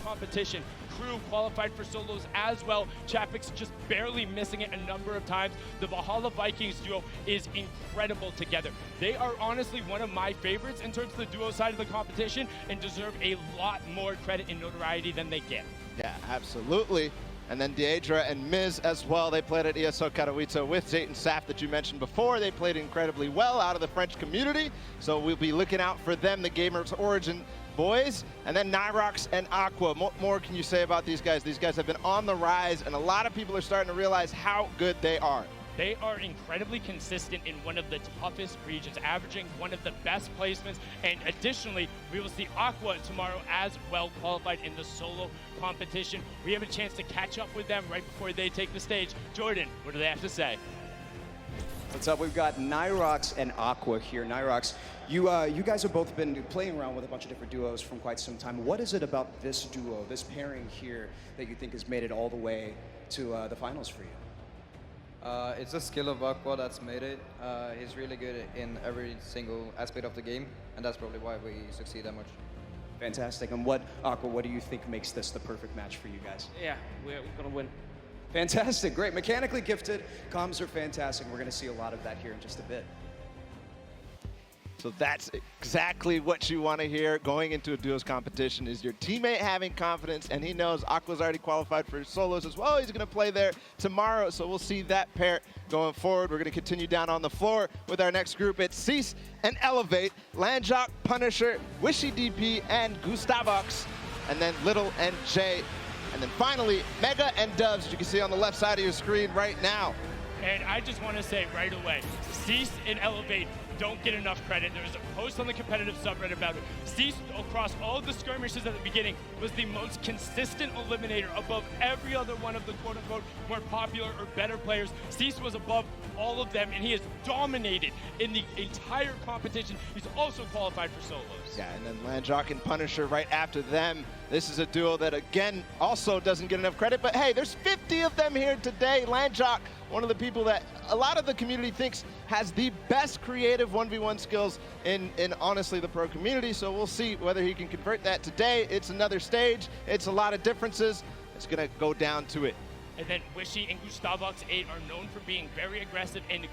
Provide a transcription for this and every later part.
competition. Crew qualified for solos as well. Chapek's just barely missing it a number of times. The Valhalla Vikings duo is incredible together. They are honestly one of my favorites in terms of the duo side of the competition and deserve a lot more credit and notoriety than they get. Yeah, absolutely. And then Deidre and Miz as well. They played at ESO Katowice with Zayt Saf that you mentioned before. They played incredibly well out of the French community. So we'll be looking out for them, the Gamers Origin boys. And then Nyrox and Aqua. What more can you say about these guys? These guys have been on the rise, and a lot of people are starting to realize how good they are. They are incredibly consistent in one of the toughest regions, averaging one of the best placements. And additionally, we will see Aqua tomorrow as well qualified in the solo competition. We have a chance to catch up with them right before they take the stage. Jordan, what do they have to say? What's up? We've got Nyrox and Aqua here. Nyrox, you guys have both been playing around with a bunch of different duos from quite some time. What is it about this duo, this pairing here, that you think has made it all the way to the finals for you? It's the skill of Aqua that's made it. He's really good in every single aspect of the game, and that's probably why we succeed that much. Fantastic. And Aqua, what do you think makes this the perfect match for you guys? Yeah, we're gonna win. Fantastic, great. Mechanically gifted, comms are fantastic. We're gonna see a lot of that here in just a bit. So that's exactly what you want to hear going into a duos competition, is your teammate having confidence, and he knows Aqua's already qualified for solos as well. He's going to play there tomorrow, so we'll see that pair going forward. We're going to continue down on the floor with our next group. It's Cease and Elevate, Landjock, Punisher, Wishy DP, and Gustavox, and then Little and Jay. And then finally, Mega and Dubs, as you can see on the left side of your screen right now. And I just want to say right away, Cease and Elevate don't get enough credit. There was a post on the competitive subreddit about it. Cease, across all of the skirmishes at the beginning, was the most consistent eliminator above every other one of the quote-unquote more popular or better players. Cease was above all of them, and he has dominated in the entire competition. He's also qualified for solos. Yeah, and then Landjock and Punisher right after them. This is a duo that, again, also doesn't get enough credit, but hey, there's 50 of them here today. Landjock, one of the people that a lot of the community thinks has the best creative 1v1 skills in honestly the pro community, so we'll see whether he can convert that today. It's another stage, it's a lot of differences. It's gonna go down to it. And then Wishy and Gustavox 8 are known for being very aggressive and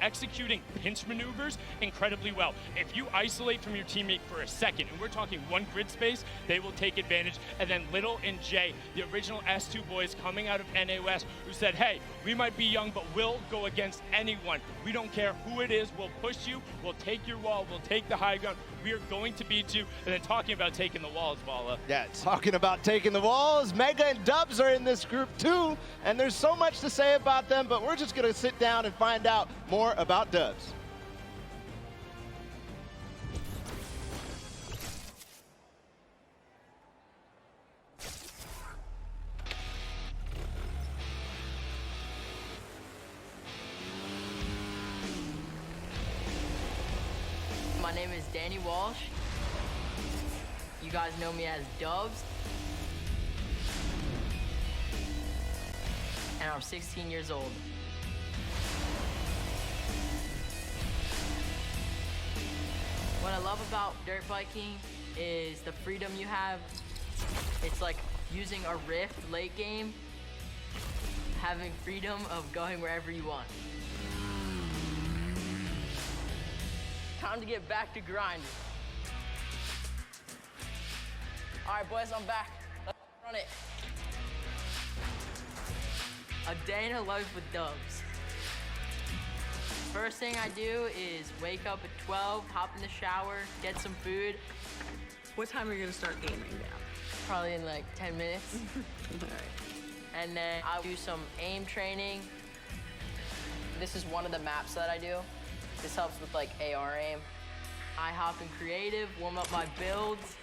executing pinch maneuvers incredibly well. If you isolate from your teammate for a second, and we're talking one grid space, they will take advantage. And then Little and Jay, the original S2 boys coming out of NA West, who said, hey, we might be young, but we'll go against anyone. We don't care who it is, we'll push you, we'll take your wall, we'll take the high ground. We are going to beat you. And then talking about taking the walls, Vala. Yeah, talking about taking the walls, Mega and Dubs are in this group too, and there's so much to say about them, but we're just gonna sit down and find out more about Dubs. My name is Danny Walsh. You guys know me as Dubs. And I'm 16 years old. What I love about dirt biking is the freedom you have. It's like using a rift late game, having freedom of going wherever you want. Time to get back to grinding. All right, boys, I'm back. Let's run it. A day in a life with Dubs. First thing I do is wake up at 12, hop in the shower, get some food. What time are you gonna start gaming now? Probably in like 10 minutes. All right. And then I'll do some aim training. This is one of the maps that I do. This helps with like AR aim. I hop in creative, warm up my builds,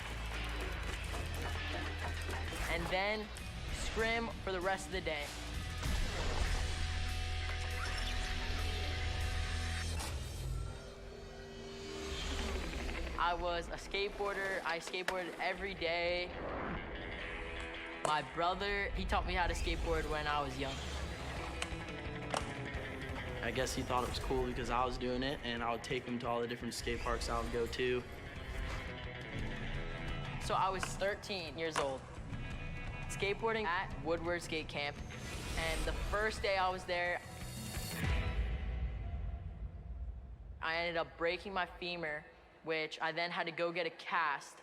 and then scrim for the rest of the day. I was a skateboarder. I skateboarded every day. My brother, he taught me how to skateboard when I was young. I guess he thought it was cool because I was doing it, and I would take him to all the different skate parks I would go to. So I was 13 years old skateboarding at Woodward Skate Camp. And the first day I was there, I ended up breaking my femur, which I then had to go get a cast.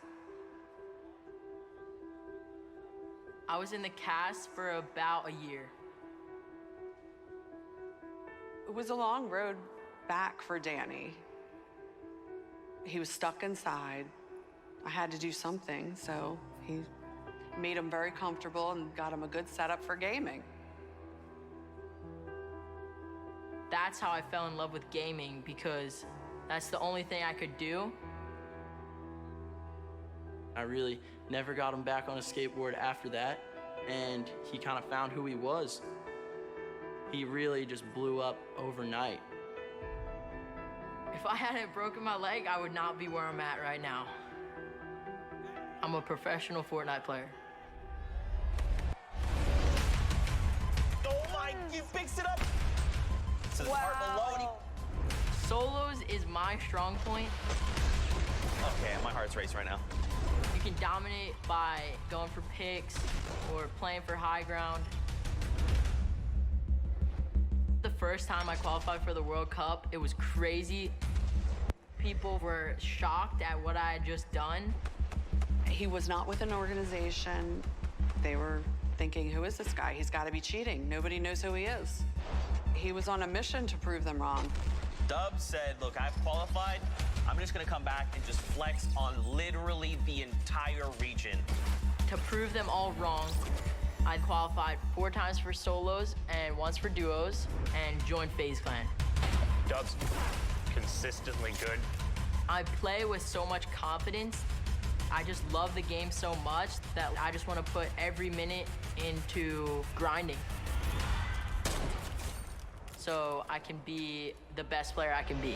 I was in the cast for about a year. It was a long road back for Danny. He was stuck inside. I had to do something, so he made him very comfortable and got him a good setup for gaming. That's how I fell in love with gaming, because that's the only thing I could do. I really never got him back on a skateboard after that, and he kind of found who he was. He really just blew up overnight. If I hadn't broken my leg, I would not be where I'm at right now. I'm a professional Fortnite player. Oh my, you fixed it up! So the part below, Solos is my strong point. okay, my heart's racing right now. You can dominate by going for picks or playing for high ground. The first time I qualified for the World Cup, it was crazy. People were shocked at what I had just done. He was not with an organization. They were thinking, who is this guy? He's got to be cheating. Nobody knows who he is. He was on a mission to prove them wrong. Dub said, look, I've qualified. I'm just gonna come back and just flex on literally the entire region. To prove them all wrong, I qualified 4 times for solos and once for duos and joined FaZe Clan. Dub's consistently good. I play with so much confidence. I just love the game so much that I just want to put every minute into grinding, so I can be the best player I can be.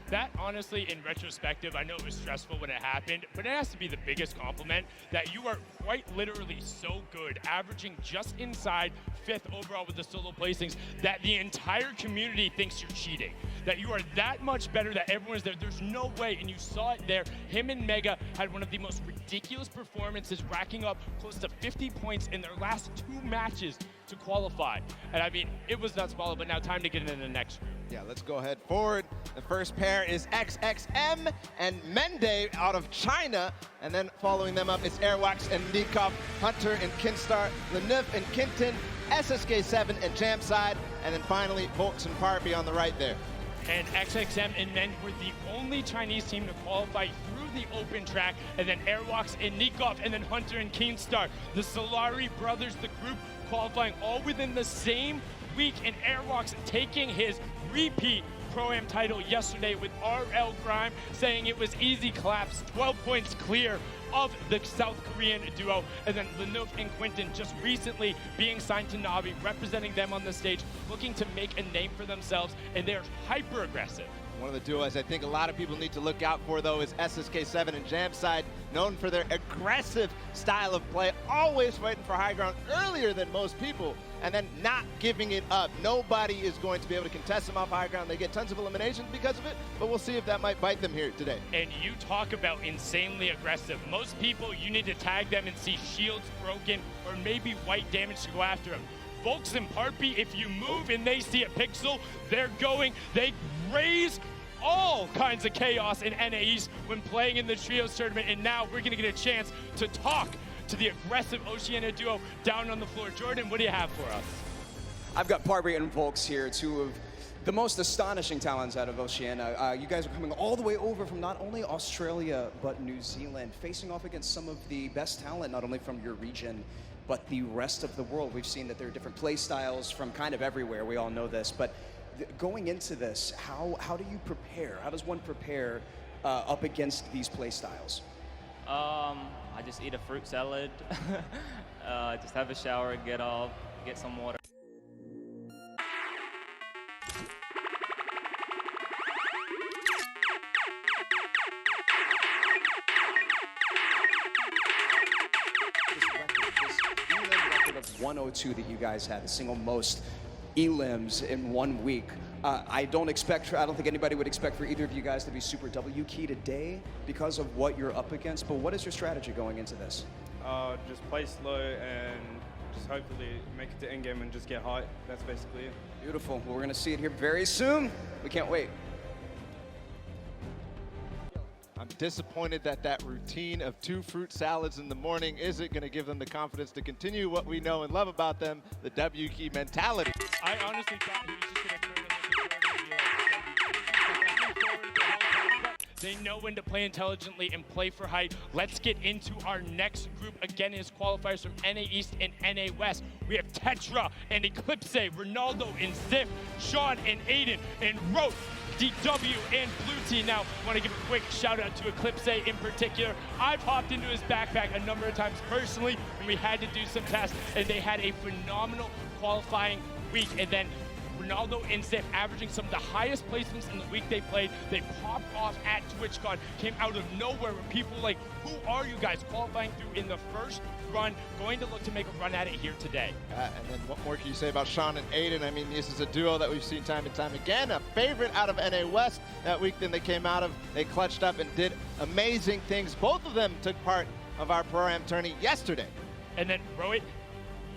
That, honestly, in retrospective, I know it was stressful when it happened, but it has to be the biggest compliment that you are quite literally so good, averaging just inside 5th overall with the solo placings, that the entire community thinks you're cheating, that you are that much better, that everyone's there. There's no way, and you saw it there. Him and Mega had one of the most ridiculous performances, racking up close to 50 points in their last 2 matches to qualify. And I mean, it was nuts, but now time to get into the next group. Yeah, let's go ahead forward. The first pair is XXM and Mende out of China. And then following them up, it's Airwax and Nikov, Hunter and Kinstar, Lenif and Kinton, SSK7 and Jamside, and then finally Volks and Parpy on the right there. And XXM and Men were the only Chinese team to qualify through the open track, and then Airwalks and Nikov, and then Hunter and Keenstar. The Solari brothers, the group, qualifying all within the same week, and Airwalks taking his repeat Pro-Am title yesterday with RL Grime, saying it was easy claps, 12 points clear of the South Korean duo. And then Lenuf and Quinton just recently being signed to Navi, representing them on the stage, looking to make a name for themselves, and they're hyper aggressive. One of the duos I think a lot of people need to look out for, though, is SSK7 and Jamside, known for their aggressive style of play, always fighting for high ground earlier than most people, and then not giving it up. Nobody is going to be able to contest them off high ground. They get tons of eliminations because of it, but we'll see if that might bite them here today. And you talk about insanely aggressive. Most people, you need to tag them and see shields broken or maybe white damage to go after them. Volks and Parpy, if you move and they see a pixel, they're going, they raise all kinds of chaos in NA East when playing in the Trios tournament, and now we're gonna get a chance to talk to the aggressive Oceania duo down on the floor. Jordan, what do you have for us? I've got Parby and Volks here, 2 of the most astonishing talents out of Oceania. You guys are coming all the way over from not only Australia, but New Zealand, facing off against some of the best talent, not only from your region, but the rest of the world. We've seen that there are different play styles from kind of everywhere. We all know this, but going into this, how do you prepare? How does one prepare up against these play styles? I just eat a fruit salad, just have a shower, get off, get some water. This elim record of 102 that you guys had, the single most elims in 1 week. I don't think anybody would expect for either of you guys to be super W key today because of what you're up against, but what is your strategy going into this? Just play slow and just hopefully make it to endgame and just get high. That's basically it. Beautiful. Well, we're going to see it here very soon. We can't wait. I'm disappointed that that routine of 2 fruit salads in the morning isn't going to give them the confidence to continue what we know and love about them, the W key mentality. I honestly thought he was just going to turn it. They know when to play intelligently and play for height. Let's get into our next group. Again, is qualifiers from NA East and NA West. We have Tetra and Eclipse, Ronaldo and Ziff, Sean and Aiden and Rote, DW and Blue Team. Now, I want to give a quick shout out to Eclipse in particular. I've hopped into his backpack a number of times personally when we had to do some tests, and they had a phenomenal qualifying week. And then Ronaldo and Ziff averaging some of the highest placements in the week they played. They popped off at TwitchCon, came out of nowhere where people were like, who are you guys, qualifying through in the first run, going to look to make a run at it here today. And then what more can you say about Sean and Aiden? I mean, this is a duo that we've seen time and time again, a favorite out of NA West that week. Then they came out of, they clutched up and did amazing things. Both of them took part of our Pro-Am tourney yesterday. And then Rohit,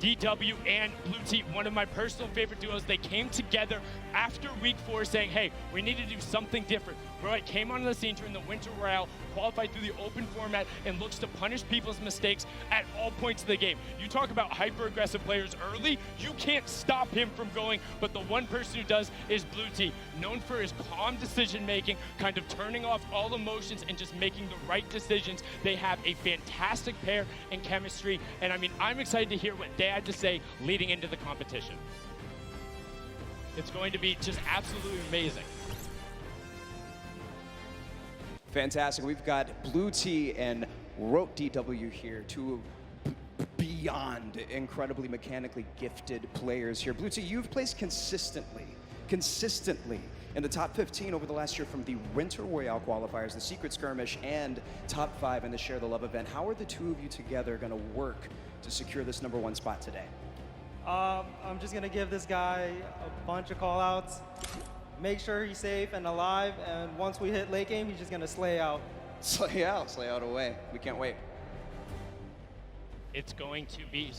DW and Blue Team, one of my personal favorite duos. They came together after week 4 saying, hey, we need to do something different. Rohit came onto the scene during the Winter Royale, qualified through the open format, and looks to punish people's mistakes at all points of the game. You talk about hyper-aggressive players early, you can't stop him from going, but the one person who does is Blue Team, known for his calm decision-making, kind of turning off all emotions and just making the right decisions. They have a fantastic pair and chemistry, and I mean, I'm excited to hear what they had to say leading into the competition. It's going to be just absolutely amazing. Fantastic. We've got Blue T and Rote DW here, two beyond incredibly mechanically gifted players here. Blue T, you've placed consistently in the top 15 over the last year from the Winter Royale qualifiers, the Secret Skirmish, and top 5 in the Share the Love event. How are the two of you together going to work to secure this #1 spot today? I'm just going to give this guy a bunch of call-outs, make sure he's safe and alive, and once we hit late game, he's just going to slay out. Slay out away. We can't wait. It's going to be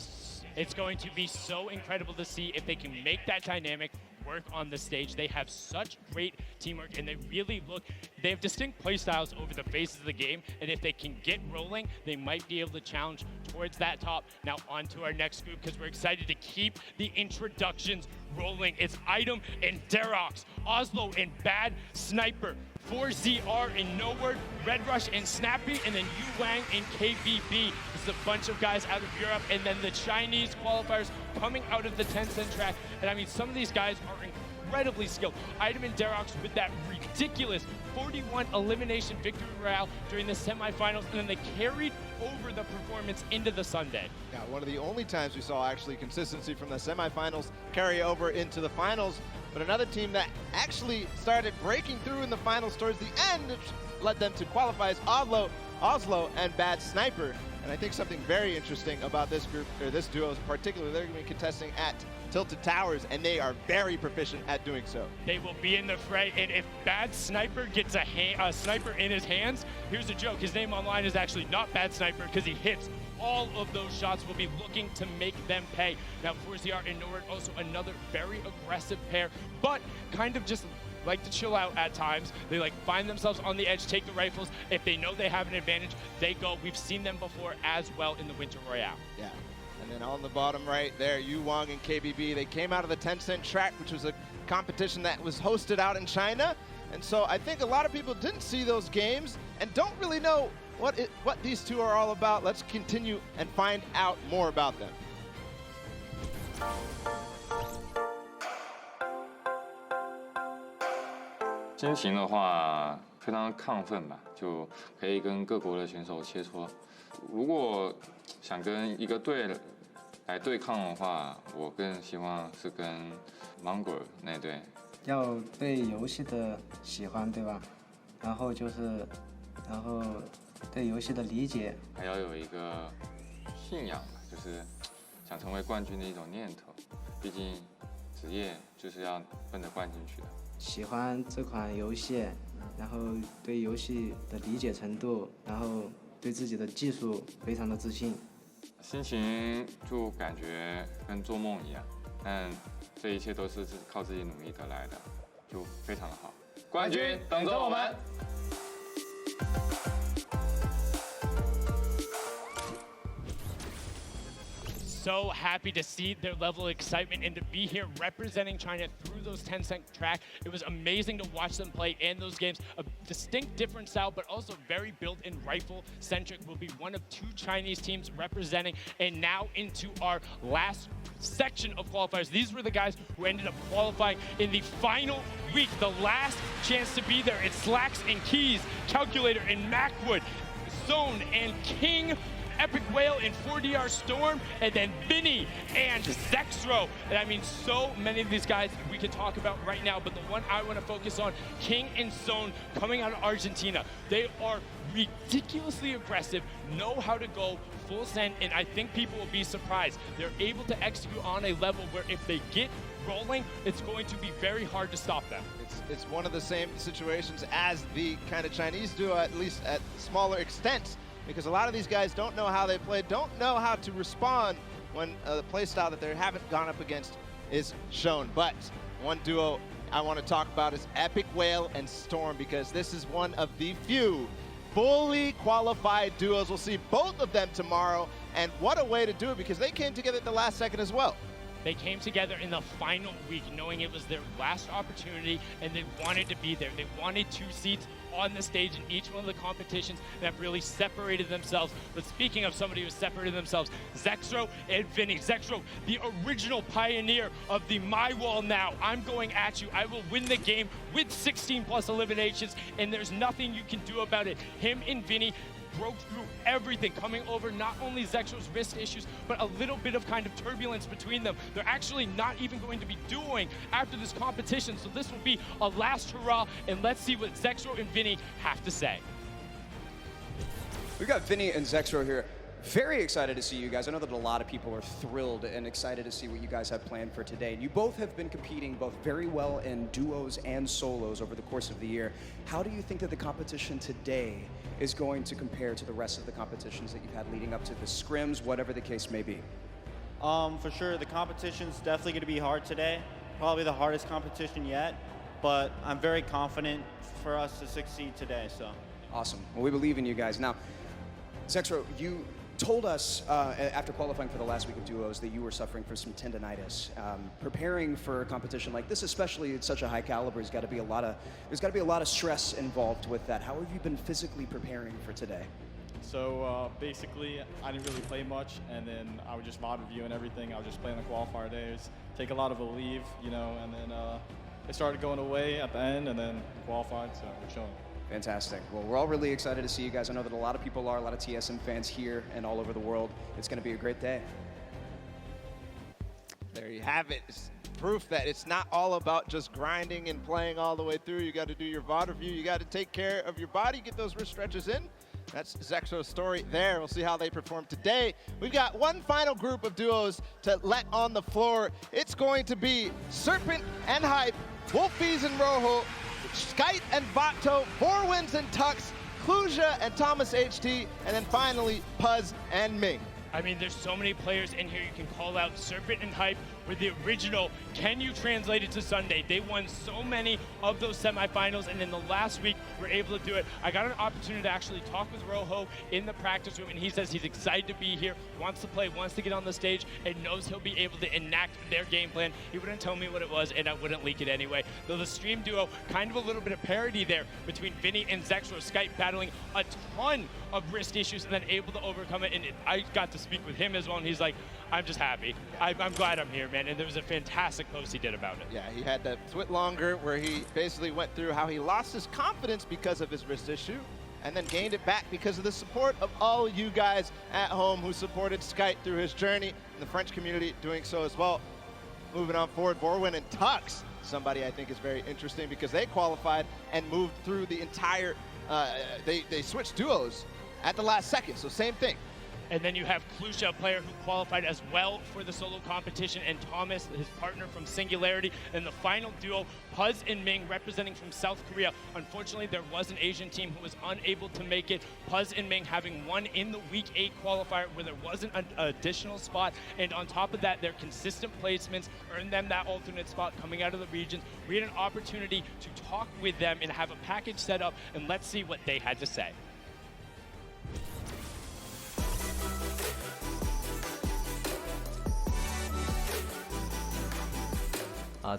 so incredible to see if they can make that dynamic work on the stage. They have such great teamwork, and they have distinct play styles over the phases of the game, and if they can get rolling, they might be able to challenge towards that top. Now on to our next group, because we're excited to keep the introductions rolling. It's Item and Derox, Oslo and Bad Sniper, 4ZR and No Word, Red Rush and Snappy, and then Yu Wang and KBB. This is a bunch of guys out of Europe, and then the Chinese qualifiers coming out of the Tencent track. And I mean, some of these guys are incredibly skilled. Item and Derox with that ridiculous 41 elimination victory royale during the semifinals, and then they carried over the performance into the Sunday. Yeah, one of the only times we saw actually consistency from the semifinals carry over into the finals. But another team that actually started breaking through in the finals towards the end, which led them to qualify, as Oslo and Bad Sniper. And I think something very interesting about this group, or this duo in particular, they're going to be contesting at Tilted Towers, and they are very proficient at doing so. They will be in the fray, and if Bad Sniper gets a sniper in his hands, here's a joke. His name online is actually not Bad Sniper, because he hits all of those shots. Will be looking to make them pay. Now, 4ZR and Nord, also another very aggressive pair, but kind of just like to chill out at times. They like find themselves on the edge, take the rifles. If they know they have an advantage, they go. We've seen them before as well in the Winter Royale. Yeah. And then on the bottom right there, Yu Wang and KBB, they came out of the Tencent track, which was a competition that was hosted out in China. And so I think a lot of people didn't see those games and don't really know what these two are all about. Let's continue and find out more about them. 心情的话，非常亢奋吧，就可以跟各国的选手切磋。如果想跟一个队来对抗的话，我更希望是跟芒果那队。要对游戏的喜欢，对吧？然后对游戏的理解，还要有一个信仰吧，就是想成为冠军的一种念头。毕竟职业就就是要奔着冠军去的。喜欢这款游戏，然后对游戏的理解程度，然后对自己的技术非常的自信。心情就感觉跟做梦一样，但这一切都是靠自己努力得来的，就非常的好。冠军等着我们！So happy to see their level of excitement and to be here representing China through those 10-cent track. It was amazing to watch them play in those games. A distinct different style, but also very built-in rifle-centric. Will be one of 2 Chinese teams representing. And now into our last section of qualifiers. These were the guys who ended up qualifying in the final week, the last chance to be there. It's Slacks and Keys, Calculator and Macwood, Zone and King, Epic Whale and 4DR Storm, and then Vinny and Zexro. And I mean, so many of these guys we could talk about right now, but the one I want to focus on, King and Zone, coming out of Argentina. They are ridiculously aggressive, know how to go full send, and I think people will be surprised. They're able to execute on a level where if they get rolling, it's going to be very hard to stop them. It's one of the same situations as the kind of Chinese duo, at least at smaller extent, because a lot of these guys don't know how they play, don't know how to respond when the play style that they haven't gone up against is shown. But one duo I want to talk about is Epic Whale and Storm, because this is one of the few fully qualified duos. We'll see both of them tomorrow, and what a way to do it, because they came together at the last second as well. They came together in the final week knowing it was their last opportunity, and they wanted to be there. They wanted 2 seats on the stage in each one of the competitions that have really separated themselves. But speaking of somebody who separated themselves, Zexro and Vinny. Zexro, the original pioneer of the My Wall Now. I'm going at you. I will win the game with 16+ eliminations, and there's nothing you can do about it. Him and Vinny broke through everything, coming over not only Zexro's wrist issues, but a little bit of kind of turbulence between them. They're actually not even going to be dueling after this competition, so this will be a last hurrah, and let's see what Zexro and Vinny have to say. We've got Vinny and Zexro here. Very excited to see you guys. I know that a lot of people are thrilled and excited to see what you guys have planned for today. And you both have been competing both very well in duos and solos over the course of the year. How do you think that the competition today is going to compare to the rest of the competitions that you've had leading up to the scrims, whatever the case may be? For sure, the competition's definitely going to be hard today. Probably the hardest competition yet, but I'm very confident for us to succeed today. So awesome. Well, we believe in you guys. Now, Zexro, you told us after qualifying for the last week of duos that you were suffering from some tendonitis. Preparing for a competition like this, especially at such a high caliber, there's got to be a lot of stress involved with that. How have you been physically preparing for today? So basically, I didn't really play much, and then I would just VOD review and everything. I would just play on the qualifier days, take a lot of a leave, you know, and then it started going away at the end, and then qualified, so we're chilling. Fantastic. Well, we're all really excited to see you guys. I know that a lot of people are, a lot of TSM fans here and all over the world. It's going to be a great day. There you have it. It's proof that it's not all about just grinding and playing all the way through. You got to do your VOD review. You got to take care of your body, get those wrist stretches in. That's Zexro's story there. We'll see how they perform today. We've got one final group of duos to let on the floor. It's going to be Serpent and Hype, Wolfies and Rojo, Skite and Vato, 4 Wins and Tux, Kluja and Thomas HT, and then finally Puz and Ming. I mean, there's so many players in here you can call out. Serpent and Hype were the original. Can you translate it to Sunday? They won so many of those semifinals, and in the last week, were able to do it. I got an opportunity to actually talk with Rojo in the practice room, and he says he's excited to be here, wants to play, wants to get on the stage, and knows he'll be able to enact their game plan. He wouldn't tell me what it was, and I wouldn't leak it anyway. Though the stream duo, kind of a little bit of parity there between Vinny and Zexro. Skype battling a ton of wrist issues and then able to overcome it, and I got to speak with him as well, and he's like, I'm just happy. I'm glad I'm here, man, and there was a fantastic post he did about it. Yeah, he had that twit longer where he basically went through how he lost his confidence because of his wrist issue and then gained it back because of the support of all you guys at home who supported Skype through his journey, and the French community doing so as well. Moving on forward, Vorwin and Tux, somebody I think is very interesting because they qualified and moved through the entire, they switched duos at the last second, so same thing. And then you have Klusha, a player who qualified as well for the solo competition, and Thomas, his partner from Singularity. And the final duo, Puz and Ming, representing from South Korea. Unfortunately, there was an Asian team who was unable to make it. Puz and Ming having won in the Week 8 qualifier where there wasn't an additional spot. And on top of that, their consistent placements earned them that alternate spot coming out of the regions. We had an opportunity to talk with them and have a package set up, and let's see what they had to say.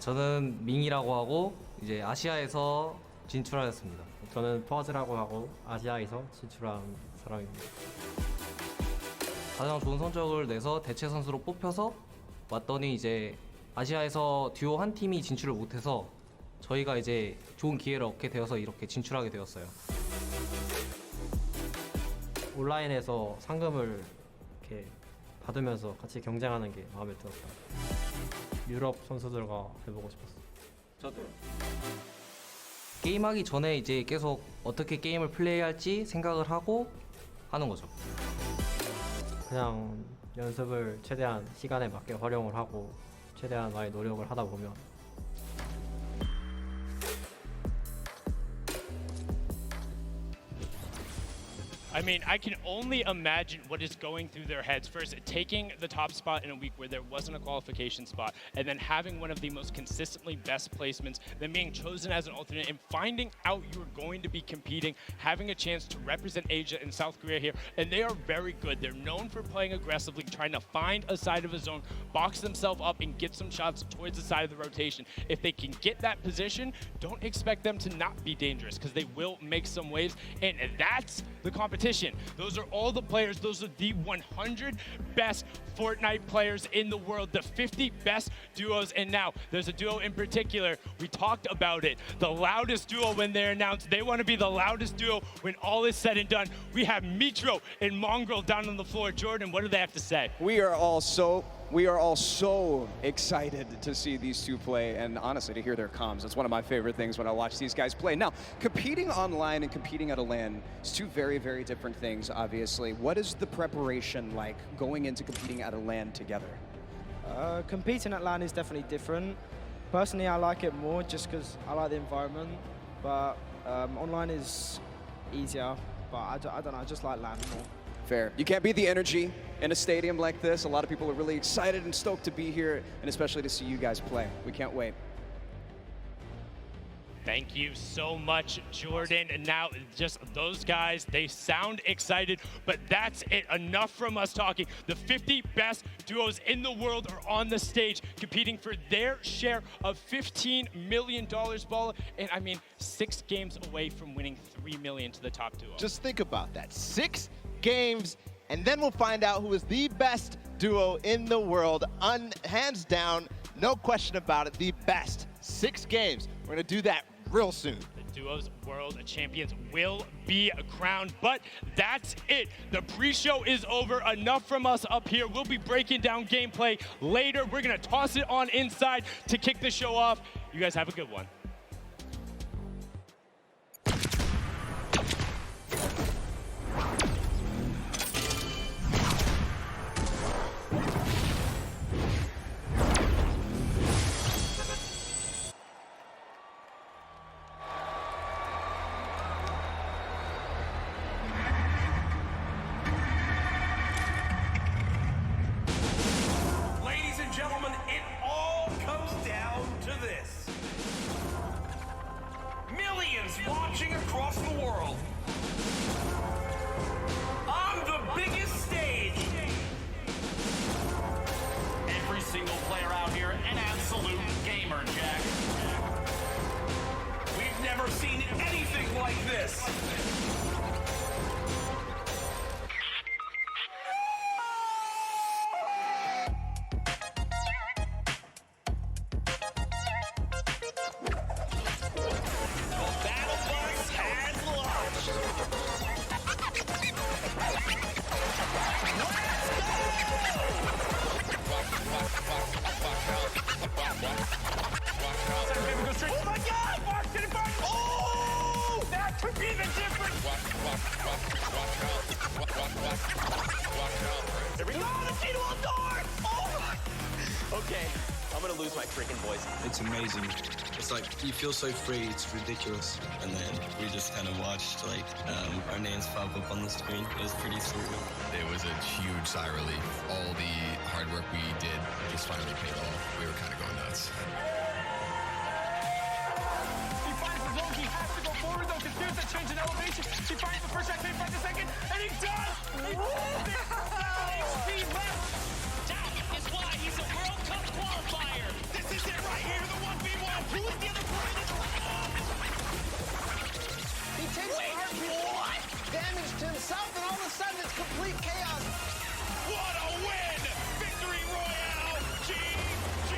저는 밍이라고 하고 이제 아시아에서 진출하였습니다. 저는 퍼즈라고 하고 아시아에서 진출한 사람입니다. 가장 좋은 성적을 내서 대체 선수로 뽑혀서 왔더니 이제 아시아에서 듀오 한 팀이 진출을 못해서 저희가 이제 좋은 기회를 얻게 되어서 이렇게 진출하게 되었어요. 온라인에서 상금을 이렇게 받으면서 같이 경쟁하는 게 마음에 들었다. 유럽 선수들과 해보고 싶었어. 저도요. 게임하기 전에 이제 계속 어떻게 게임을 플레이할지 생각을 하고 하는 거죠. 그냥 연습을 최대한 시간에 맞게 활용을 하고 최대한 많이 노력을 하다 보면 I mean, I can only imagine what is going through their heads. First, taking the top spot in a week where there wasn't a qualification spot, and then having one of the most consistently best placements, then being chosen as an alternate, and finding out you were going to be competing, having a chance to represent Asia and South Korea here. And they are very good. They're known for playing aggressively, trying to find a side of a zone, box themselves up, and get some shots towards the side of the rotation. If they can get that position, don't expect them to not be dangerous, because they will make some waves, and that's the competition. Those are all the players. Those are the 100 best Fortnite players in the world, the 50 best duos. And now there's a duo in particular. We talked about it. The loudest duo when they're announced. They want to be the loudest duo when all is said and done. We have Mitro and Mongrel down on the floor. Jordan, what do they have to say? We are all so excited to see these two play, and honestly to hear their comms. That's one of my favorite things when I watch these guys play. Now, competing online and competing at a LAN is two very, very different things, obviously. What is the preparation like going into competing at a LAN together? Competing at LAN is definitely different. Personally, I like it more just because I like the environment, but online is easier, but I don't know, I just like LAN more. Fair. You can't beat the energy in a stadium like this. A lot of people are really excited and stoked to be here, and especially to see you guys play. We can't wait. Thank you so much, Jordan. And now just those guys, they sound excited, but that's it. Enough from us talking. The 50 best duos in the world are on the stage competing for their share of $15 million, Bala. And I mean, 6 games away from winning $3 million to the top duo. Just think about that. 6 games, and then we'll find out who is the best duo in the world. Hands down, no question about it, the best. 6 games. We're going to do that real soon. The duos world champions will be crowned, but that's it. The pre-show is over. Enough from us up here. We'll be breaking down gameplay later. We're going to toss it on inside to kick the show off. You guys have a good one. Watching across the world on the biggest stage. Every single player out here, an absolute gamer, Jack. We've never seen anything like this. Oh my God! Mark did it back! Oh! That could be the difference! Here we go. The cheetah door. Oh. Okay, I'm gonna lose my freaking voice. It's amazing. It's like you feel so free. It's ridiculous. And then we just kind of watched like our names pop up on the screen. It was pretty surreal. It was a huge sigh of relief. All the hard work we did just finally paid off. We were kind of going nuts. He finds the blow. He has to go forward though, because there's a change in elevation. He finds the first shot, can't find the second, and he does! He HP left. That is why he's a World Cup qualifier. This is it right here, the 1v1. Who is the other player that's He takes what? Damage to himself, and all of a sudden it's complete chaos. What a win! Victory Royale! GG!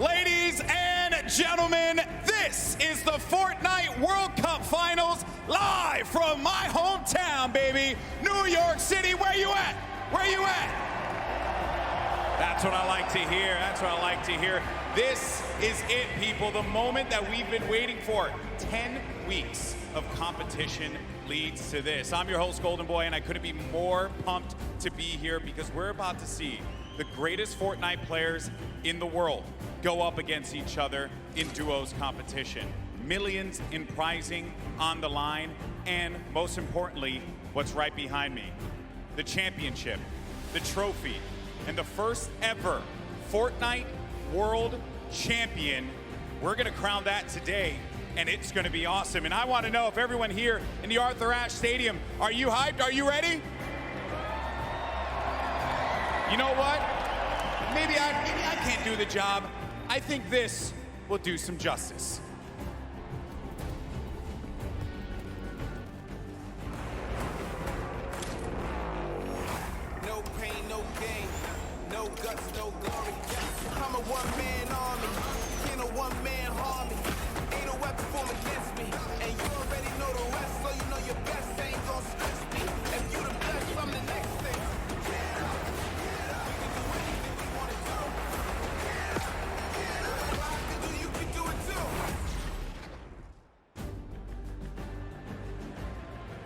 Ladies and gentlemen, this is the Fortnite World Cup Finals live from my hometown, baby, New York City. Where you at? Where you at? That's what I like to hear. That's what I like to hear. This is it, people. The moment that we've been waiting for. 10 weeks of competition leads to this. I'm your host, Golden Boy, and I couldn't be more pumped to be here because we're about to see the greatest Fortnite players in the world go up against each other in duos competition. Millions in prizing on the line, and most importantly, what's right behind me, the championship, the trophy, and the first ever Fortnite World Champion. We're gonna crown that today, and it's gonna be awesome. And I wanna know if everyone here in the Arthur Ashe Stadium, are you hyped? Are you ready? You know what? Maybe I can't do the job. I think this will do some justice. No pain, no gain. No guts, no glory. I'm a one-man army. Can't a one-man harm me. Ain't a weapon formed against me. And you already know the rest, so you know your best ain't gonna stress me. If you the best, I'm the next thing.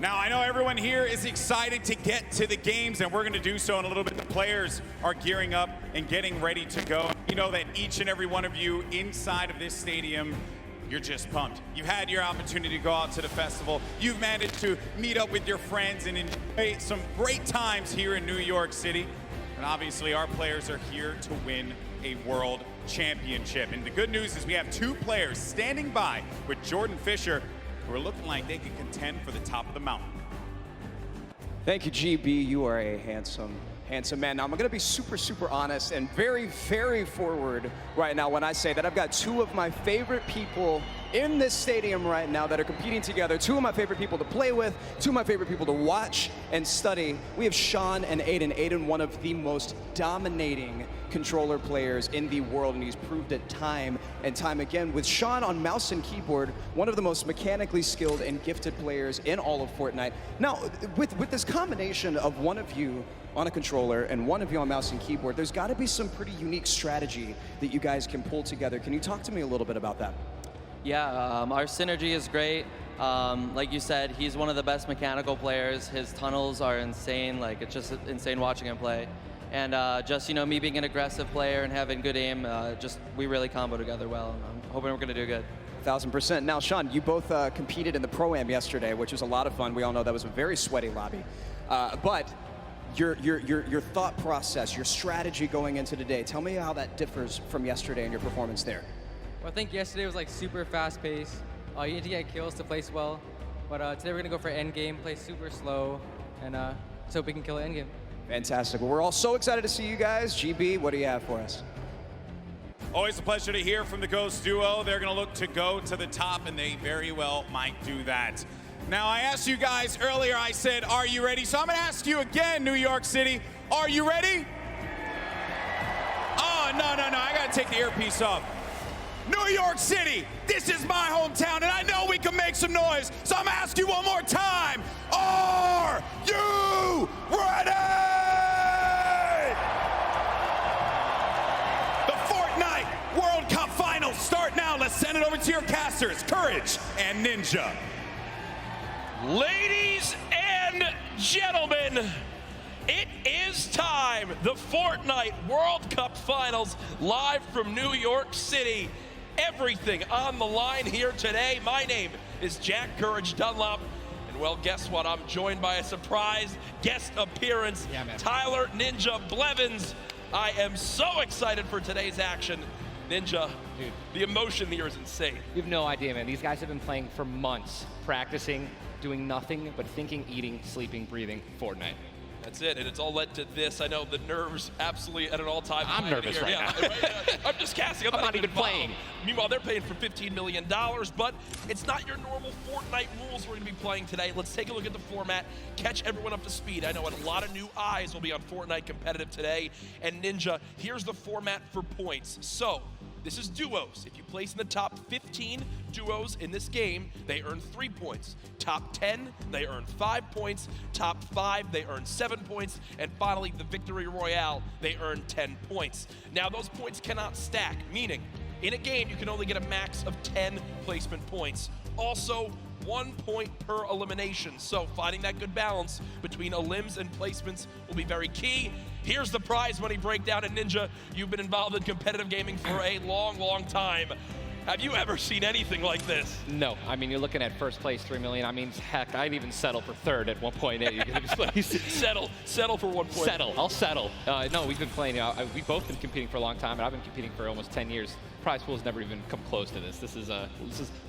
Now, I know everyone here is excited to get to the games, and we're going to do so in a little bit. The players are gearing up and getting ready to go. You know that each and every one of you inside of this stadium, you're just pumped. You've had your opportunity to go out to the festival. You've managed to meet up with your friends and enjoy some great times here in New York City. And obviously, our players are here to win a world championship. And the good news is we have two players standing by with Jordan Fisher, who are looking like they can contend for the top of the mountain. Thank you, GB. You are a handsome, handsome man. Now, I'm going to be super honest and very forward right now when I say that I've got two of my favorite people in this stadium right now that are competing together. Two of my favorite people to play with, two of my favorite people to watch and study. We have Sean and Aiden. Aiden, one of the most dominating controller players in the world, and he's proved it time and time again. With Sean on mouse and keyboard, one of the most mechanically skilled and gifted players in all of Fortnite. Now, with this combination of one of you on a controller and one of you on mouse and keyboard, there's got to be some pretty unique strategy that you guys can pull together. Can you talk to me a little bit about that? Yeah, our synergy is great. Like you said, he's one of the best mechanical players. His tunnels are insane. Like, it's just insane watching him play. And just, you know, me being an aggressive player and having good aim, we really combo together well. And I'm hoping we're going to do good. 1000%. Now, Sean, you both competed in the Pro-Am yesterday, which was a lot of fun. We all know that was a very sweaty lobby. But your thought process, your strategy going into today, tell me how that differs from yesterday and your performance there. Well, I think yesterday was like super fast paced. You need to get kills to place well. But today we're going to go for end game, play super slow, and so we can kill it end game. Fantastic. Well, we're all so excited to see you guys. GB, what do you have for us? Always a pleasure to hear from the Ghost duo. They're going to look to go to the top, and they very well might do that. Now, I asked you guys earlier, I said, are you ready? So I'm going to ask you again, New York City, are you ready? Oh, no, I got to take the earpiece off. New York City, this is my hometown, and I know we can make some noise, so I'm going to ask you one more time. Are you ready? The Fortnite World Masters, Courage, and Ninja. Ladies and gentlemen, it is time. The Fortnite World Cup Finals live from New York City. Everything on the line here today. My name is Jack Courage Dunlop. And well, guess what? I'm joined by a surprise guest appearance, Tyler Ninja Blevins. I am so excited for today's action. Ninja, dude, the emotion here is insane. You have no idea, man. These guys have been playing for months, practicing, doing nothing but thinking, eating, sleeping, breathing Fortnite. That's it, and it's all led to this. I know the nerves absolutely at an all-time high. I'm nervous right now. I'm just casting. I'm not even playing. Meanwhile, they're paying for $15 million, but it's not your normal Fortnite rules we're going to be playing today. Let's take a look at the format, catch everyone up to speed. I know a lot of new eyes will be on Fortnite competitive today. And Ninja, here's the format for points. So, this is duos. If you place in the top 15 duos in this game, they earn 3 points. Top 10, they earn 5 points. Top 5, they earn 7 points. And finally, the Victory Royale, they earn 10 points. Now, those points cannot stack, meaning in a game, you can only get a max of 10 placement points. Also, 1 point per elimination. So finding that good balance between elims and placements will be very key. Here's the prize money breakdown. And Ninja, you've been involved in competitive gaming for a long, long time. Have you ever seen anything like this? No, I mean, you're looking at first place, $3 million. I mean, heck, I'd even settle for third at 1.8. settle for 1 point. I'll settle. No, we've been playing, we've both been competing for a long time, and I've been competing for almost 10 years. Prize pool's never even come close to this. This is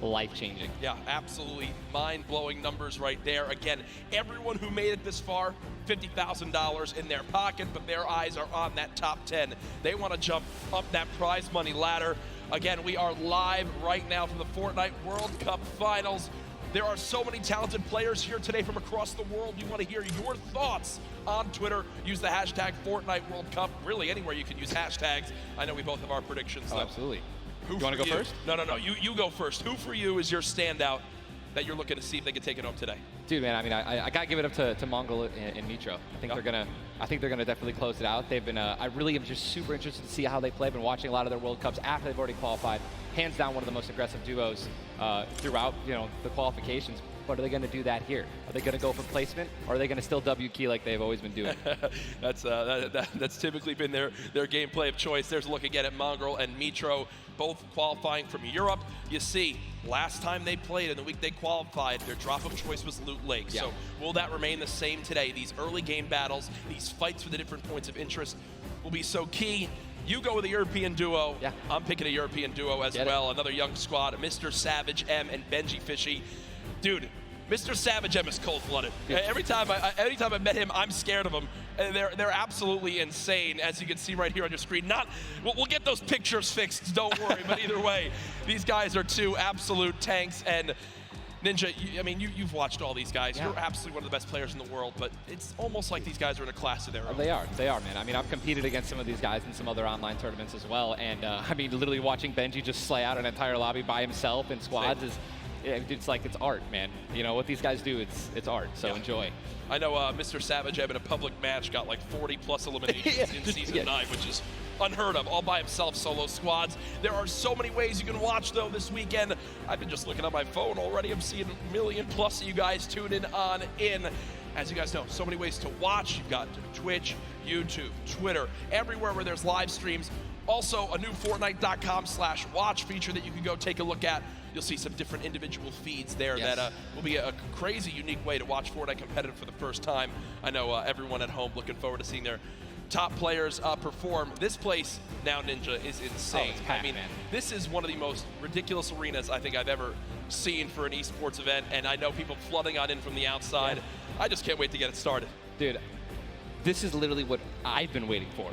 life-changing. Yeah, absolutely mind-blowing numbers right there. Again, everyone who made it this far, $50,000 in their pocket, but their eyes are on that top 10. They want to jump up that prize money ladder. Again, we are live right now from the Fortnite World Cup Finals. There are so many talented players here today from across the world. We want to hear your thoughts on Twitter. Use the hashtag Fortnite World Cup. Really, anywhere you can use hashtags. I know we both have our predictions, though. Absolutely. You want to go first? No. You go first. Who for you is your standout that you're looking to see if they can take it home today? Dude, man, I mean, I gotta give it up to Mongol and Nitro. I think they're gonna definitely close it out. They've been, I really am just super interested to see how they play. I've been watching a lot of their World Cups after they've already qualified. Hands down, one of the most aggressive duos throughout, the qualifications. But are they going to do that here? Are they going to go for placement, or are they going to still W key like they've always been doing? That's typically been their gameplay of choice. There's a look again at Mongrel and Mitro, both qualifying from Europe. You see, last time they played, in the week they qualified, their drop of choice was Loot Lake. Yeah. So will that remain the same today? These early game battles, these fights for the different points of interest will be so key. You go with a European duo. Yeah. I'm picking a European duo as well. Another young squad, Mr. Savage M and Benji Fishy. Dude, Mr. Savage M is cold-blooded. Every time I met him, I'm scared of him. And they're absolutely insane, as you can see right here on your screen. We'll get those pictures fixed, don't worry. But either way, these guys are two absolute tanks. And Ninja, you've watched all these guys. Yeah. You're absolutely one of the best players in the world, but it's almost like these guys are in a class of their own. They are, man. I mean, I've competed against some of these guys in some other online tournaments as well, and literally watching Benji just slay out an entire lobby by himself in squads it's like it's art, man. What these guys do, it's art, so enjoy. I know Mr. Savage in a public match got like 40+ eliminations in Season 9, which is unheard of, all by himself, solo squads. There are so many ways you can watch, though, this weekend. I've been just looking at my phone already. I'm seeing 1 million+ of you guys tuning in. As you guys know, so many ways to watch. You've got Twitch, YouTube, Twitter, everywhere where there's live streams. Also, a new Fortnite.com/watch feature that you can go take a look at. You'll see some different individual feeds there that will be a crazy, unique way to watch Fortnite competitive for the first time. I know everyone at home looking forward to seeing their top players perform. This place now, Ninja, is insane. Oh, it's packed, man. This is one of the most ridiculous arenas I think I've ever seen for an esports event, and I know people flooding on in from the outside. Yeah. I just can't wait to get it started. Dude, this is literally what I've been waiting for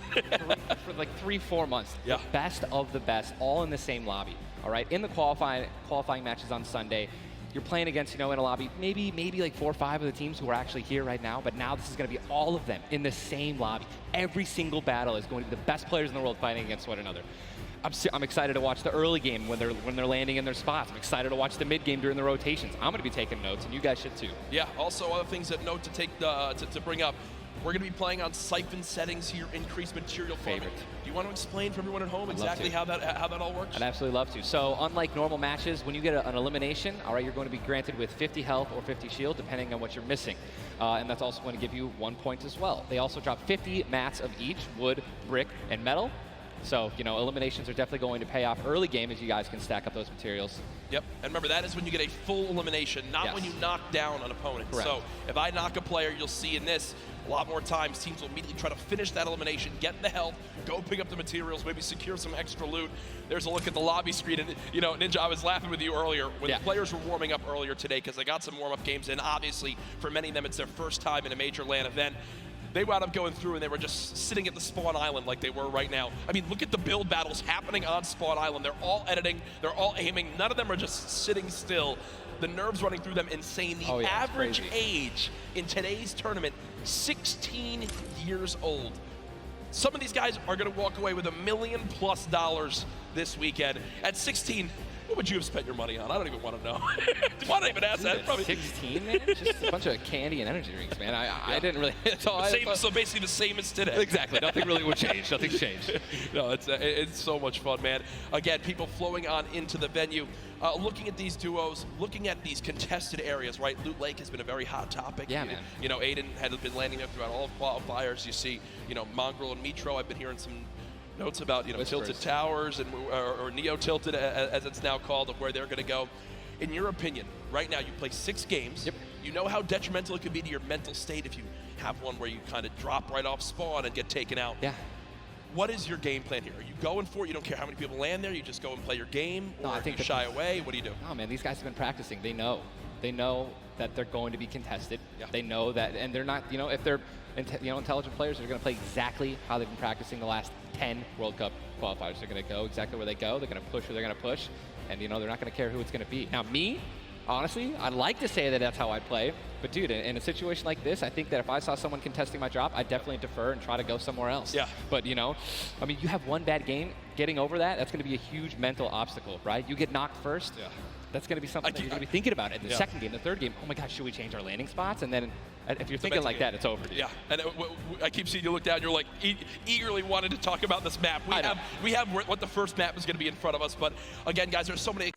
like 3-4 months. Yeah. The best of the best, all in the same lobby. All right, in the qualifying matches on Sunday, you're playing against, in a lobby, maybe like 4 or 5 of the teams who are actually here right now, but now this is going to be all of them in the same lobby. Every single battle is going to be the best players in the world fighting against one another. I'm excited to watch the early game when they're landing in their spots. I'm excited to watch the mid game during the rotations. I'm going to be taking notes, and you guys should too. Yeah. Also, other things that note to take to bring up. We're going to be playing on siphon settings here, increased material favorite. Do you want to explain for everyone at home exactly how that all works? I'd absolutely love to. So unlike normal matches, when you get an elimination, all right, you're going to be granted with 50 health or 50 shield, depending on what you're missing. And that's also going to give you 1 point as well. They also drop 50 mats of each, wood, brick, and metal. So, you know, eliminations are definitely going to pay off early game as you guys can stack up those materials. Yep, and remember, that is when you get a full elimination, not when you knock down an opponent. Correct. So if I knock a player, you'll see in this, a lot more times teams will immediately try to finish that elimination, get the health, go pick up the materials, maybe secure some extra loot. There's a look at the lobby screen, and you know, Ninja, I was laughing with you earlier when the players were warming up earlier today because they got some warm-up games in. Obviously, for many of them, it's their first time in a major LAN event. They wound up going through and they were just sitting at the spawn island like they were right now. I mean, look at the build battles happening on spawn island. They're all editing, they're all aiming. None of them are just sitting still. The nerves running through them insane. The average age in today's tournament, 16 years old. Some of these guys are going to walk away with $1 million+ this weekend. At 16, what would you have spent your money on? I don't even want to know. Why not even ask that? Probably 16, man? Just a bunch of candy and energy drinks, man. I didn't really. So basically the same as today. Exactly. Nothing really would change. Nothing's changed. No, it's so much fun, man. Again, people flowing on into the venue, looking at these duos, looking at these contested areas, right? Loot Lake has been a very hot topic. Yeah, man. You know, Aiden had been landing there throughout all of qualifiers. You see, you know, Mongrel and Mitro. I've been hearing some notes about, you know, Tilted Towers and or Neo Tilted as it's now called, of where they're going to go. In your opinion, right now you play 6 games. Yep. You know how detrimental it can be to your mental state if you have one where you kind of drop right off spawn and get taken out. Yeah. What is your game plan here? Are you going for it? You don't care how many people land there? You just go and play your game? Or I think you shy away? What do you do? Oh, man, these guys have been practicing. They know. They know that they're going to be contested. Yeah. They know that, and they're not, you know, if they're intelligent players, they're going to play exactly how they've been practicing the last 10 World Cup qualifiers. They're going to go exactly where they go. They're going to push where they're going to push. And, you know, they're not going to care who it's going to be. Now, me, honestly, I'd like to say that that's how I play. But, dude, in a situation like this, I think that if I saw someone contesting my drop, I'd definitely defer and try to go somewhere else. Yeah. But, you know, I mean, you have one bad game. Getting over that, that's going to be a huge mental obstacle, right? You get knocked first. Yeah. That's going to be something that you're going to be thinking about in the second game, the third game. Oh, my gosh, should we change our landing spots? And then if you're thinking like that, it's over. Yeah, and I keep seeing you look down. You're like eagerly wanting to talk about this map. We have what the first map is going to be in front of us. But again, guys, there's so many.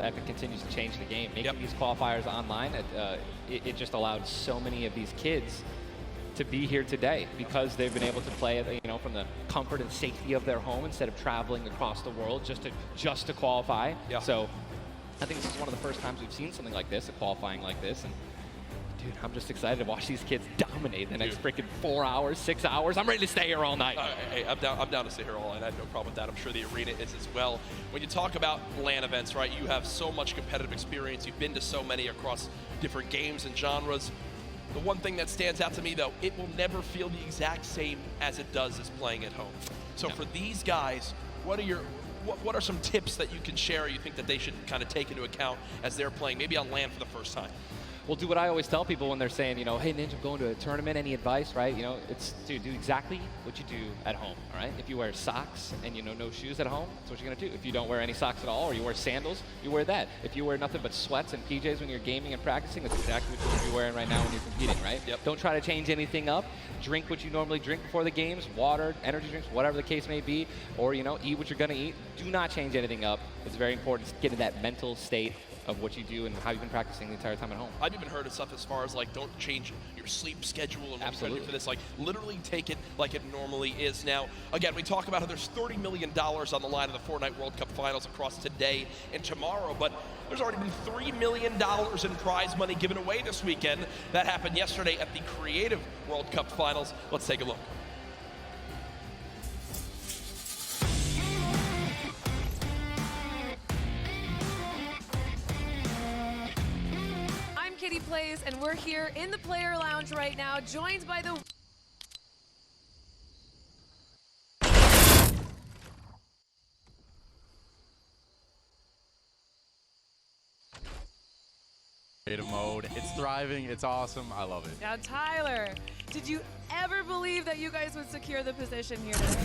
Epic continues to change the game. Making these qualifiers online, it just allowed so many of these kids to be here today because they've been able to play, you know, from the comfort and safety of their home instead of traveling across the world just to qualify. Yeah. So I think this is one of the first times we've seen something like this, a qualifying like this. And dude, I'm just excited to watch these kids dominate the next freaking 4 hours, 6 hours. I'm ready to stay here all night. Hey, I'm down to stay here all night. I have no problem with that. I'm sure the arena is as well. When you talk about LAN events, right, you have so much competitive experience. You've been to so many across different games and genres. The one thing that stands out to me, though, it will never feel the exact same as it does as playing at home. So for these guys, what are some tips that you can share or you think that they should kind of take into account as they're playing, maybe on LAN for the first time? Well, do what I always tell people when they're saying, you know, hey, Ninja, I'm going to a tournament, any advice, right? You know, it's to do exactly what you do at home, all right? If you wear socks and, you know, no shoes at home, that's what you're going to do. If you don't wear any socks at all or you wear sandals, you wear that. If you wear nothing but sweats and PJs when you're gaming and practicing, that's exactly what you should be wearing right now when you're competing, right? Yep. Don't try to change anything up. Drink what you normally drink before the games, water, energy drinks, whatever the case may be, or, you know, eat what you're going to eat. Do not change anything up. It's very important to get in that mental state of what you do and how you've been practicing the entire time at home. I've even heard of stuff as far as like don't change your sleep schedule and what you're doing for this. Like literally take it like it normally is. Now, again, we talk about how there's $30 million on the line of the Fortnite World Cup Finals across today and tomorrow, but there's already been $3 million in prize money given away this weekend. That happened yesterday at the Creative World Cup Finals. Let's take a look. Kitty Plays, and we're here in the player lounge right now, joined by the creative mode. It's thriving. It's awesome. I love it. Now, Tyler, did you ever believe that you guys would secure the position here today?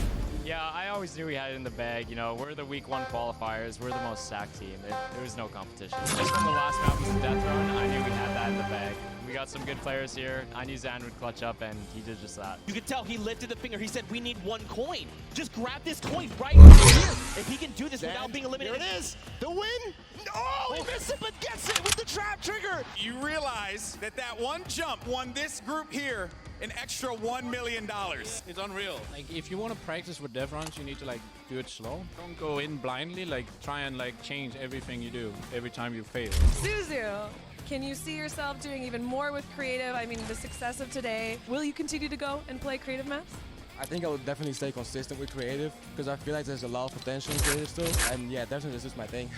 Yeah, I always knew we had it in the bag. You know, we're the week 1 qualifiers. We're the most stacked team. There was no competition. Just from the last map was the death run, I knew we had that in the bag. We got some good players here. I knew Zan would clutch up, and he did just that. You could tell he lifted the finger. He said, we need 1 coin. Just grab this coin right here. If he can do this without being eliminated. Here it is. The win. Oh, he missed it, but gets it with the trap trigger. You realize that that one jump won this group here an extra $1 million. It's unreal. Like, if you want to practice with death runs, you need to, like, do it slow. Don't go in blindly. Like, try and, like, change everything you do every time you fail. Suzu, can you see yourself doing even more with creative? I mean, the success of today. Will you continue to go and play creative maps? I think I would definitely stay consistent with creative because I feel like there's a lot of potential in creative still. And yeah, definitely this is my thing.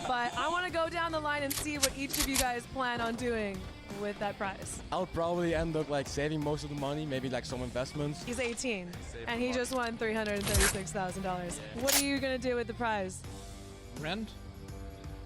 But I want to go down the line and see what each of you guys plan on doing with that prize. I would probably end up like saving most of the money, maybe like some investments. He's 18 and he just won $336,000. What are you going to do with the prize? Rent?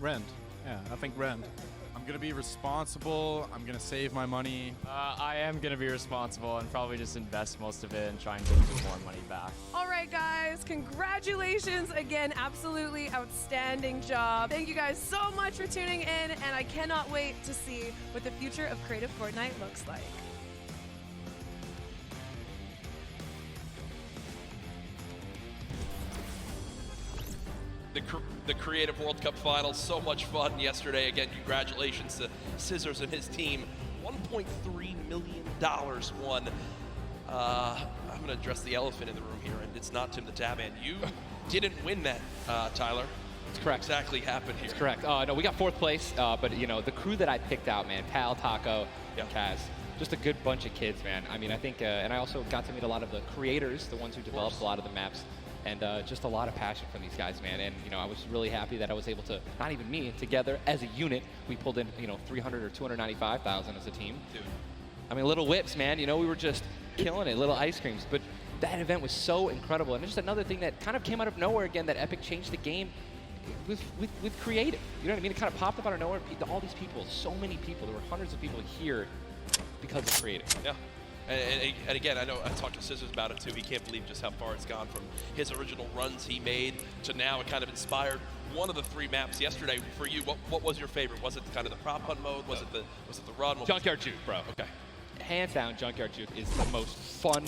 Rent. Yeah, I think rent. I'm going to be responsible. I'm going to save my money. I am going to be responsible and probably just invest most of it and try and get some more money back. All right, guys, congratulations again. Absolutely outstanding job. Thank you guys so much for tuning in, and I cannot wait to see what the future of Creative Fortnite looks like. The Creative World Cup Finals, so much fun yesterday. Again, congratulations to Scissors and his team. $1.3 million won. I'm going to address the elephant in the room here, and it's not Tim the Tabman. You didn't win that, Tyler. That's correct. What exactly happened here? That's correct. No, we got 4th place, but you know, the crew that I picked out, man, Pal, Taco, Kaz, just a good bunch of kids, man. I mean, I think, and I also got to meet a lot of the creators, the ones who developed a lot of the maps. And just a lot of passion from these guys, man. And, you know, I was really happy that I was able to, not even me, together as a unit, we pulled in, you know, 300 or 295,000 as a team. Dude. I mean, little whips, man. You know, we were just killing it, little ice creams. But that event was so incredible. And just another thing that kind of came out of nowhere again, that Epic changed the game with creative. You know what I mean? It kind of popped up out of nowhere. All these people, so many people. There were hundreds of people here because of creative. Yeah. And again, I know I talked to Scissors about it too. He can't believe just how far it's gone from his original runs he made to now. It kind of inspired one of the 3 maps yesterday for you. What was your favorite? Was it kind of the prop hunt mode? Was it the run? Junkyard Juke, bro. Okay. Hands down, Junkyard Juke is the most fun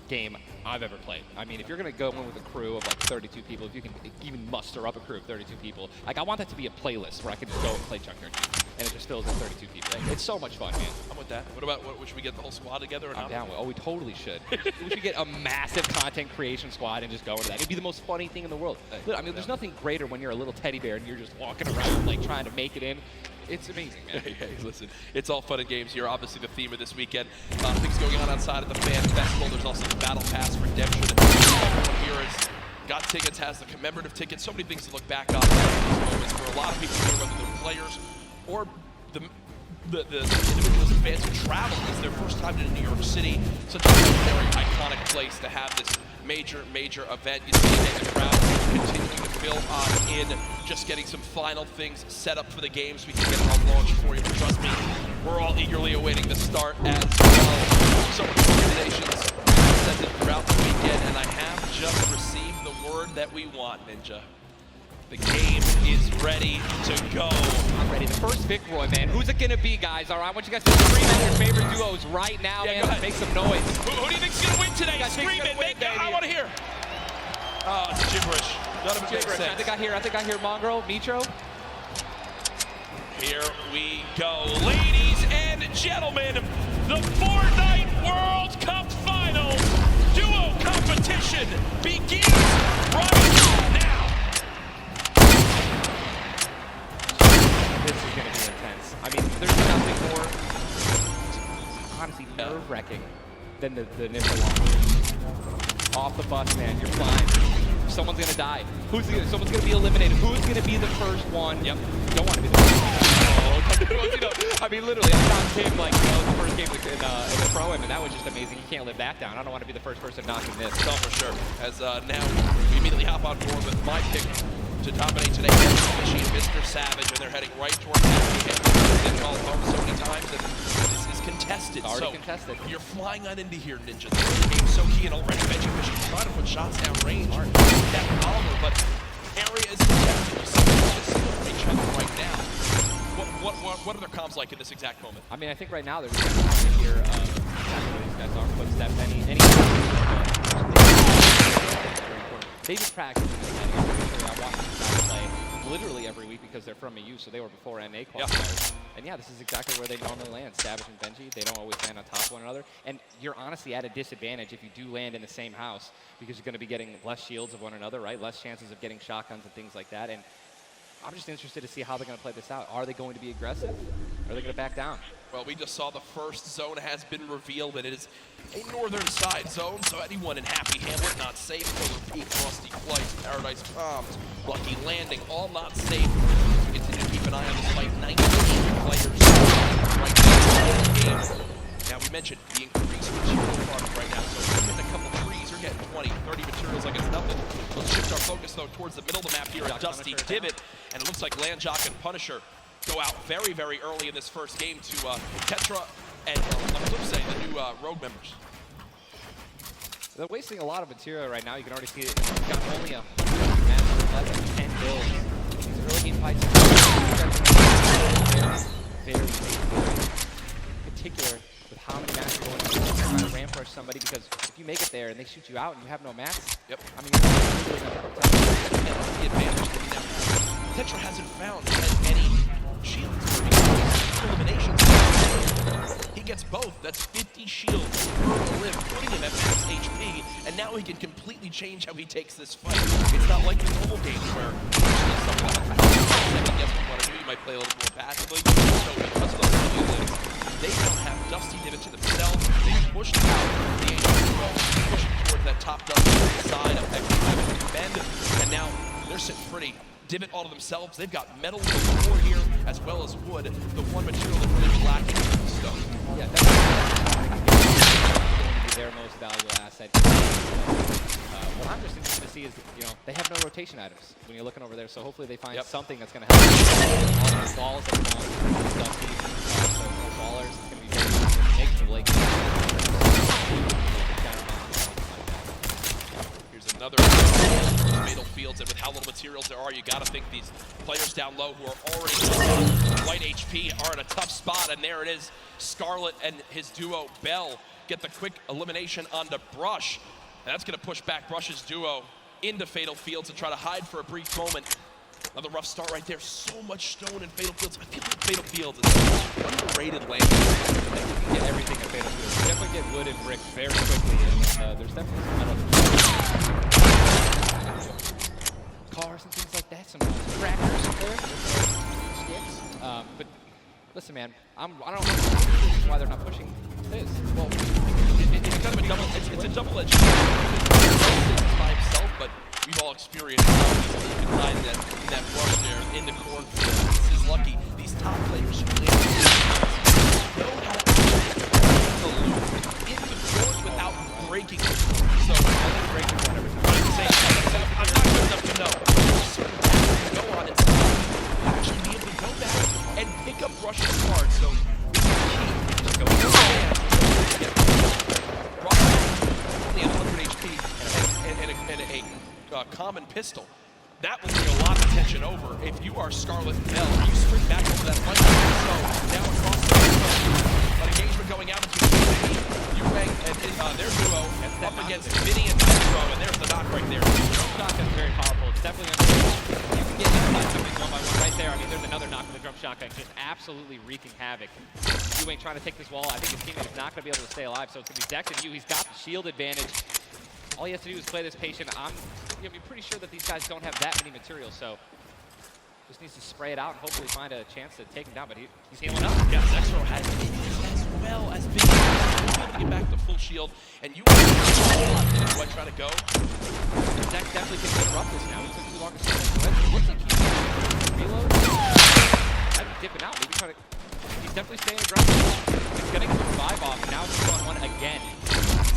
game I've ever played. I mean, if you're going to go in with a crew of like 32 people, if you can even muster up a crew of 32 people, like I want that to be a playlist where I can just go and play Junkyard Juke, and it just fills in 32 people. It's so much fun, man. I'm with that. What about, should we get the whole squad together or not? I'm down with. Oh, we totally should. We should get a massive content creation squad and just go into that. It'd be the most funny thing in the world. I mean, there's nothing greater when you're a little teddy bear and you're just walking around like trying to make it in. It's amazing, man. Hey, listen, it's all fun and games here. Obviously, the theme of this weekend, things going on outside of the fan festival. There's also the Battle Pass redemption. Everyone here has got tickets, has the commemorative tickets. So many things to look back on moments for a lot of people here, whether they're players or the individuals and fans who travel. It's their first time to New York City. Such a very iconic place to have this major event. You see the crowd continuing to fill on in, just getting some final things set up for the games. We can get it all launched for you. But trust me, we're all eagerly awaiting the start as well. So many organizations sent it throughout the weekend, and I have just received the word that we want, Ninja. The game is ready to go. I'm ready. The first pick, Roy, man. Who's it going to be, guys? All right, I want you guys to scream at your favorite duos right now, man. Make some noise. Who do you think's going to win today? Scream it. I want to hear. Oh, it's gibberish. None of it makes sense. I think I hear Mongrel, Nitro. Here we go. Ladies and gentlemen, the Fortnite World Cup Finals duo competition begins right now. This is going to be intense. I mean, there's nothing more, honestly, nerve-wracking than the initial launch. Off the bus, man. You're flying. Someone's going to die. Someone's going to be eliminated. Who's going to be the first one? Yep. Don't want to be the first one. I mean, literally, I knocked him like, the first game in the Pro-Am, and that was just amazing. You can't live that down. I don't want to be the first person knocking this. No, for sure. As now we immediately hop on board with my pick to dominate today. Machine, Mr. Savage, and they're heading right towards Happy. It's been called home so many times, and this is contested. Already contested. You're flying on into here, Ninja. The game's so key and already Benji Machine trying to put shots down range. That Oliver, but area is contested. You see them each other right now. What are their comms like in this exact moment? I mean, I think right now they're just trying to hear exactly where these guys are, footsteps, any they just practice. I'm pretty sure I watch these guys play literally every week because they're from EU, so they were before NA qualifiers. And yeah, this is exactly where they normally land. Savage and Benji, they don't always land on top of one another. And you're honestly at a disadvantage if you do land in the same house because you're going to be getting less shields of one another, right? Less chances of getting shotguns and things like that. And I'm just interested to see how they're going to play this out. Are they going to be aggressive? Or are they going to back down? Well, we just saw the first zone has been revealed, and it is a northern side zone, so anyone in Happy Hamlet not safe. Killer Peak, Rusty Flights, Paradise Palms, Lucky Landing, all not safe. We continue to keep an eye on this fight. 19 players right now in the game. Now, we mentioned the increased material farming right now, so we're getting a couple trees. You're getting 20, 30 materials like it's nothing. Let's shift our focus, though, towards the middle of the map here at Dusty Divot, and it looks like Landjock and Punisher go out very, very early in this first game to Tetra and, on the flip side, the new Rogue members. They're wasting a lot of material right now. You can already see it. They've got only a match of 10 builds. These early game fights are very particular with how many matches you're going to try to ramp rush somebody, because if you make it there and they shoot you out and you have no mats, yep. I mean, you're really not protected. And that's the advantage that we now have. Tetra hasn't found any shields or eliminations. He gets both. That's 50 shields per live, putting him at max HP, and now he can completely change how he takes this fight. It's not like the normal games where second guess what you want to do. You might play a little more passively. So because of those feelings, they now have Dusty Divot to themselves. They pushed out the HP, pushing towards that top Dusty side of X7 Bend, and now they're sitting pretty. Divot all to themselves. They've got metal core here as well as wood. The one material that really lacking is stone. Yeah, that's going to be their most valuable asset. What I'm just interested to see is, they have no rotation items when you're looking over there, so hopefully they find something that's going to help. All these balls that come on, Dusty, so no ballers, it's going to be very making the lake. Here's another Fatal Fields, and with how little materials there are, you got to think these players down low who are already light HP are in a tough spot, and there it is. Scarlet and his duo, Bell, get the quick elimination onto Brush. And that's going to push back Brush's duo into Fatal Fields and try to hide for a brief moment. Another rough start right there. So much stone in Fatal Fields. I feel like Fatal Fields is an underrated land. You can get everything at Fatal Fields. You definitely get wood and brick very quickly, and there's definitely some metal. Cars and things like that, some tractors there, sticks. But listen, man, I don't know why they're not pushing this. Well, it's kind of a double. It's a double-edged sword by himself, but we've all experienced how he's behind that brush there in the cornfield. This is lucky. These top players know how to the loop in the court without breaking it. So I think breaking one every time. I'm not good enough to know. Certain paths you go on and actually be able to go back and pick up Brush's card. So this is key. Just go only at 100 HP and a common pistol. That will bring a lot of attention over. If you are Scarlet and Bell, you sprint back over that fight. So now across the field, an engagement going out between Ewing and their duo up against Vinny and Metro, and there's the knock right there. Jump shot is very powerful. It's definitely you can get inside something one by one right there. I mean, there's another knock with the jump shotgun, just absolutely wreaking havoc. Ewing trying to take this wall. I think his teammate is not going to be able to stay alive, so it's going to be Dex and Yu. He's got the shield advantage. All he has to do is play this patient. I'm pretty sure that these guys don't have that many materials, so just needs to spray it out and hopefully find a chance to take him down, but he's healing up. Yeah, Zexro has as well as big to get back to full shield, and you what trying to go. Dex definitely can interrupt this now. He took too long to see it. Looks like he's reload. Might be dipping out, maybe trying to. He's definitely staying aggressive. He's gonna get the 5 off, and now it's 2-on-1 again.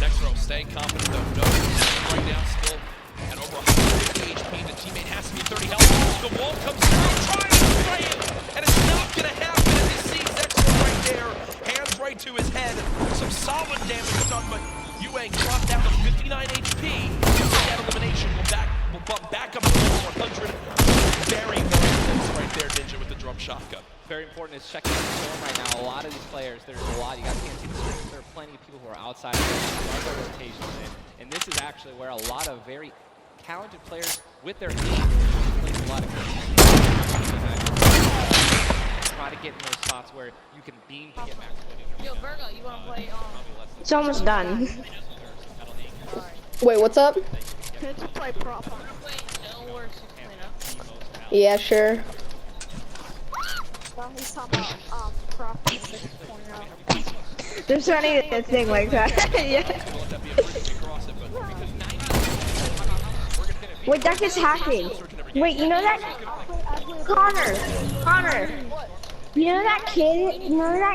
Zexro staying confident though. No, right now still at over 150 HP. The teammate has to be 30 health. The wall comes through, trying to spray it, and it's not gonna happen. And you see Zexro right there, hands right to his head. Some solid damage done, but Ewing dropped down to 59 HP. That elimination will bump back up to 100. Very, very close right there, Ninja, with the drum shotgun. Very important is checking out the storm right now. A lot of these players, there's a lot. You guys can't see the screen. There are plenty of people who are outside of the rotations, and this is actually where a lot of very talented players with their aim plays a lot of good. Try to get in those spots where you can beam to get max. Yo, Virgo, you want to play? It's almost done. Wait, what's up? Can you play prop? No worse, Yeah, sure. Well, he's talking about prop 6.0. There's any thing like that. Yeah. Wait, that is hacking. Wait, you know that? Connor. You know that kid? You know that